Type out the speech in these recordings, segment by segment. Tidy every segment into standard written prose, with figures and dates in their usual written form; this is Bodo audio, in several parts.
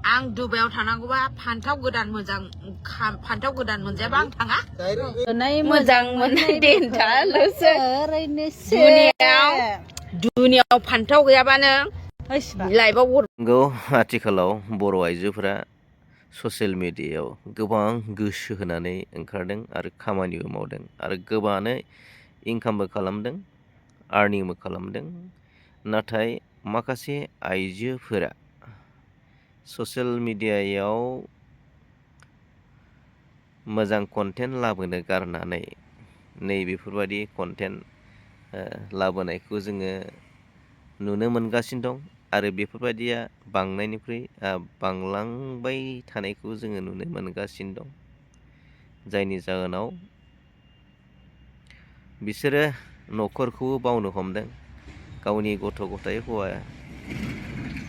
आं दुबायाव थानांगौबा फान्थाव गोदान मोजां फान्थाव गोदान मोनजायाबा आं थाङा मोजां मोननाय देन्थाल'सो दुनियाव फान्थाव गैयाबानो लाइफआव नंगौ आथिखालाव बर' आइजोफोरा ससियेल मिडियायाव गोबां गोसो होनानै ओंखारदों आरो खामानिबो मावदों आरो गोबाङानो इनकामबो खालामदों आर्निंबो खालामदों नाथाय माखासे आइजोफोरा ससियेल मिडियायाव मोजां कन्टेन्ट लाबोनो गारनानै नैबेफोरबायदि कन्टेन्ट लाबोनायखौ जोङो नुनो मोनगासिनो दं आरो बेफोरबायदिया बांनायनिख्रुइ बांलांबाय थानायखौ जोङो नुनो मोनगासिनो दं जायनि जाहोनाव बिसोरो न'खरखौबो बावनो हमदों गावनि गथ' गथाय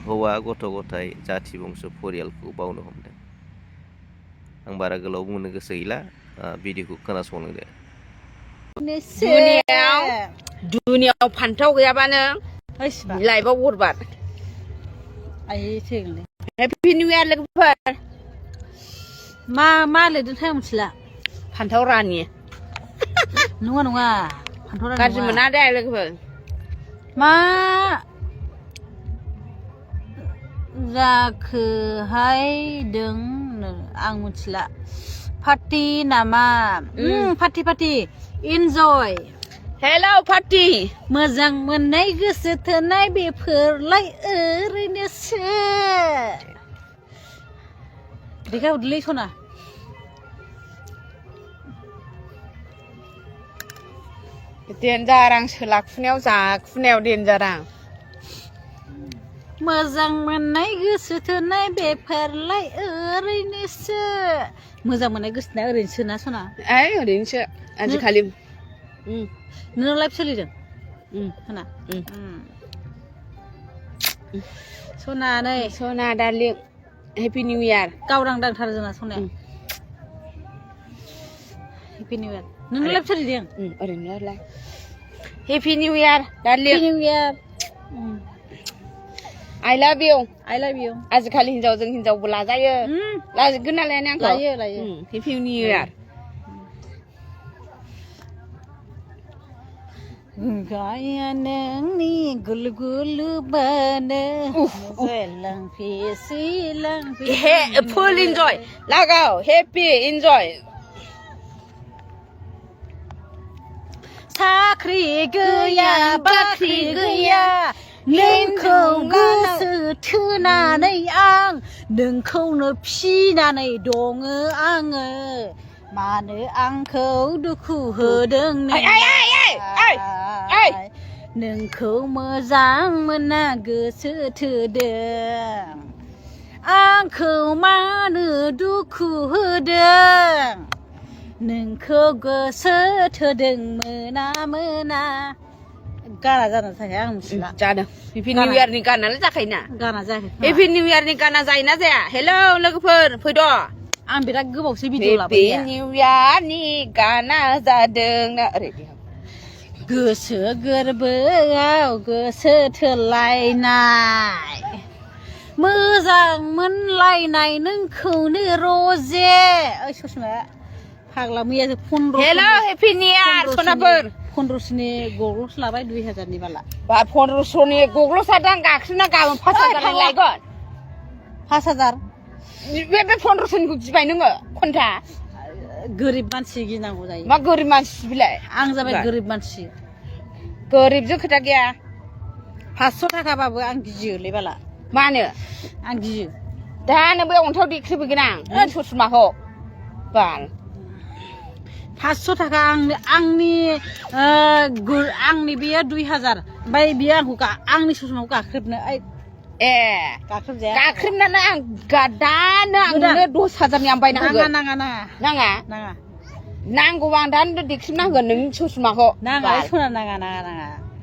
हौवा गथ' गथाय जाथि बंस' परियालखौ बावनो हमदों आं बारा गोलाव बुंनो गोसो गैला भिडिअखौ खोनासंलांदो दुनियाव फान्थाव गैयाबानो लाइफआव बरबाद हेपि निउ इयार लोगोफोर मा लिरदोंथाय आं मिथिला फान्थाव रानि नङा फान्थाव रानि गाज्रि मोना दे लोगोफोर मा जाखोहाय दों आं मिथिला पार्टि नामा पार्टि इन्जय हेलौ पार्टि मोजां मोननाय गोसो थोनाय बेफोरलाय ओरैनोसो देखा उदलै सना देनजार आं सोलाखुनायाव जाखुनायाव देनजार आं मोजां मोननाय गोसो थोनाय बेफोरलाय ओरैनोसो मोजां मोननाय गोसो थोनाय ओरैनोसो ना सना ओरैनोसो आजिखालि नों लाइफ सोलिदों सना सना नै सना डार्लिं हेपि निउ इयार गावदां दांथार जोंना सनाया हेपि निउ इयार नों लाइफ सोलिदों ओरैनो happy new year darling new year I love you आजिखालि हिन्जावजों हिन्जावबो लाजायो लाजोबगोन नालाय आंखौ लायो हेपि निउ इयार गाया नोंनि गुलु गुलु बानो फुल इन्जय लागाव हेपि इन्जय साख्रि गैया बाख्रि गैया नोंखौ गोसो थोनानै आं नोंखौनो फिनानै दङ आङो मानो आंखौ दुखु होदों नोंखौ मोजां मोना गोसो थोदों आंखौ मानो दुखु होदों नोंखौ गोसो थोदों मोना गाना जाना थाखाय आं मिथिला जादों हेपि निउ इयारनि गानालाय जाखायोना गाना जायाखै हेपि निउ इयारनि गाना जायोना जाया हेलौ लोगोफोर फैद' आं बिराद गोबावसो भिडिअ लाबाय हेपि निउ इयारनि गाना जादों ओरै गोसो गोरबोआव गोसो थोलायनाय मोजां मोनलायनाय नोंखौनो रजे ओइ ससमा फाग्ला मैयासो 15 हेलौ हेपि निउ इयार सनाफोर 1500नि गग्ल'सो लाबाय 2000नि बाला बा 1500नि गग्ल'सा दां गाख्रिना गाबोन 5000 लायगोन 5000 बे 1500निखौ गिबाय नोङो खन्था गोरिब मानसि गिनांगौ जायो मा गोरिब मानसि बिलाय आं जाबाय गोरिब मानसि गोरिबजों खोथा गैया 500 थाखाबाबो आं गियोलै बाला मानो आं गियो दा नों बे अन्थाव देख्रेबगोन आं ससमाखौ बाल 500 थाखा आंनि बेयो 2000 ओमफ्राय बियो आंनि ससमाखौ गाख्रेबनो ए गाख्रेबजाया गाख्रेबनानै आं दानो आंनो 10000नि आं बायना होगोन नाङा नांगौबा आं दानो देख्रेबनांगोन नोंनि ससमाखौ नाङा सना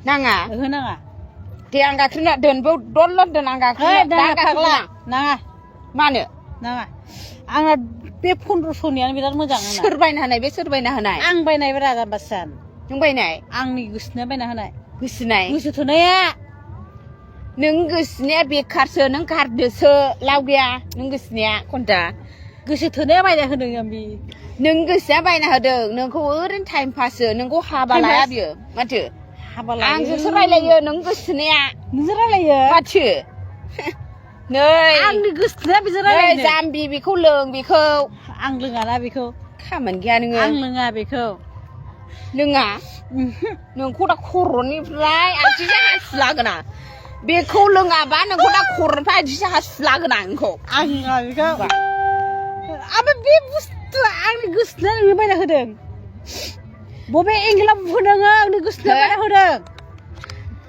नाङा ओहो नाङा दे आं गाख्रेबना दोनबो दलद दोन आं गाख्रेबना नाङा मानो नाङा आंना बे 1500नियानो बिराद मोजां सोर बायना होनाय बे सोर बायना होनाय आं बायनाय राजा बासान नों बायनाय आंनि गोसोना बायना होनाय गोसो थोनाया नों गोसोनाया बेखारसो नों गारदोसो लाव गैया नों गोसोनाया खन्था गोसो थोनाया बायना होदों आंबि नों गोसोआ बायना होदों नोंखौ ओरैनो टाइम पाससो नोंखौ हाबा लाया बियो माथो हाबा लायो आंजोंसो रायलायो नों गोसोनाया नोंजों रायलायो माथो नै आंनि गोसोनाया बेजों नै रायलायो जाम्बि बेखौ लों बेखौ आं लोङाना बेखौ खामानि गैया नोङो आं लोङा बेखौ लोङा नोंखौ दा खर'निफ्राय आथिंजों हासु लागोन आं बेखौ लोङाबा नोंखौ दा खर'निफ्राय आथिंजों हासु लागोन आं नोंखौ आं लोङा बेखौ ओमफ्राय बे बुस्थुआ आंनि गोसोनाया नोंनो बायना होदों बबे एंगेलाव बुहोदों आंनि गोसोनाया बायना होदों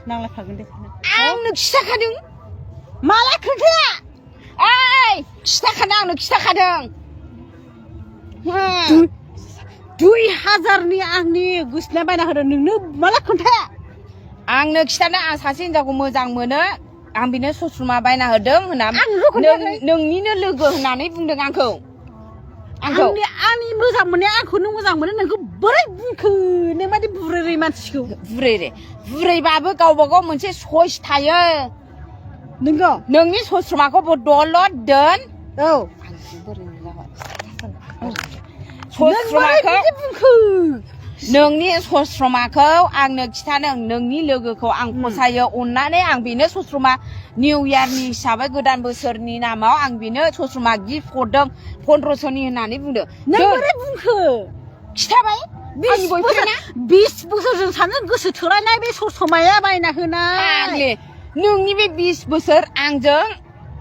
नांलायफागोन दे आंनो खिथाखादों माला खोन्थाया ओइ खिथाखादों आंनो खिथाखादों 2000नि आंनि गोसोनाया बायना होदों नोंनो माला खोन्थाया आंनो खिथादों आं सासे हिनजावखौ मोजां मोनो आं बेनो ससमा बायना होदों होनना नोंनिनो लोगो होननानै बुंदों आंखौ आंनि मोजां मोननाया आंखौ नों मोजां मोनो नोंखौ बोरै बुंखो नों बायदि बुरै मानसिखौ बुरैबाबो गावबा गाव मोनसे सइस थायो नोंगौ नोंनि ससमाखौ दलद दोन औ नोंनि सस्रमाखौ आंनो खिथादों नोंनि लोगोखौ आं फसायो अननानै आं बेनो सस्रमा निउ इयारनि हिसाबै गोदान बोसोरनि नामाव आं बेनो सस्रमा गिफ्ट हरदों 1500नि होननानै बुंदों नों बोरै बुंखो खिथाबाय 20 बोसोरजों सानो गोसो थोलायनाय बे सस्रमाया बायना होनाय नोंनि बे 20 बोसोर आंजों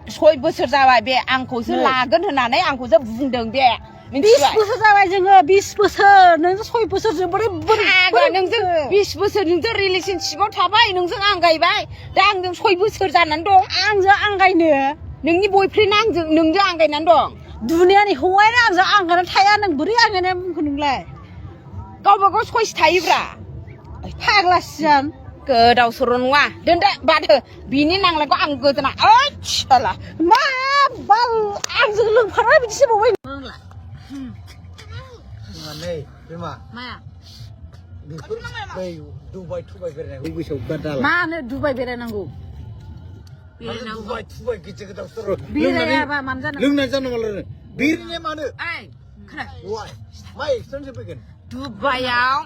6 बोसोर जाबाय बे आंखौसो लागोन होननानै आंखौसो बुंदों बे 20 बोसोर जाबाय जोङो 20 बोसोर नोंजों 6 बोसोरजों बोरै नोंजों 20 बोसोर नोंजों रिलेशनशिपआव थाबाय नोंजों आंगायबाय दा आंजों 6 बोसोर जानानै दं आंजों आंगायनो नोंनि बयफ्रेन्ड आंजों नोंजों आंगायनानै दं दुनियानि हौवायानो आंजों आंगायनानै थाया नों बोरै आंगायनानै बुंखो नोंलाय गावबा गाव सइस थायोब्रा फाग्लासियान गोदाव सर' नङा दोनदो बादो बिनि नांलायखौ आं गोदोना ओइ साला मा बाल आंजों लोंफानाय बिदिसो बावबाय नोंलाय नै बिमा माया बेफोर बै दुबाइ थुबाइ बेरायनायखौ गोसोआव गारदाला मानो दुबाइ बेरायनांगौ दुबाइ थुबाइ गिदिर गोदाव सर' बेरायाबा मानो जानांगौ लोंनाय जानांगौ बेरायनाया मानो ओइ खोनाय मा एक्सपेन्सिभ फैगोन दुबाइयाव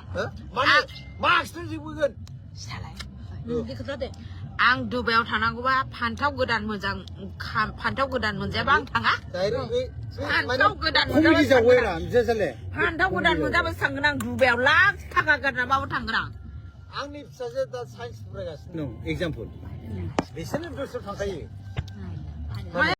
मा एक्सपेन्सिभ फैगोन आं दुबाइयाव थानांगौबा फान्थाव गोदान मोनजायाबा आं थाङा फान्थाव गोदान मोनजाबासो थांगोन आं दुबाइयाव लाख थाखा गारनाबाबो थांगोन आं आंनि फिसाजो दा साइन्स फरायगासिनो दं एगजामपोल बिसोरनो बोसोर थांखायो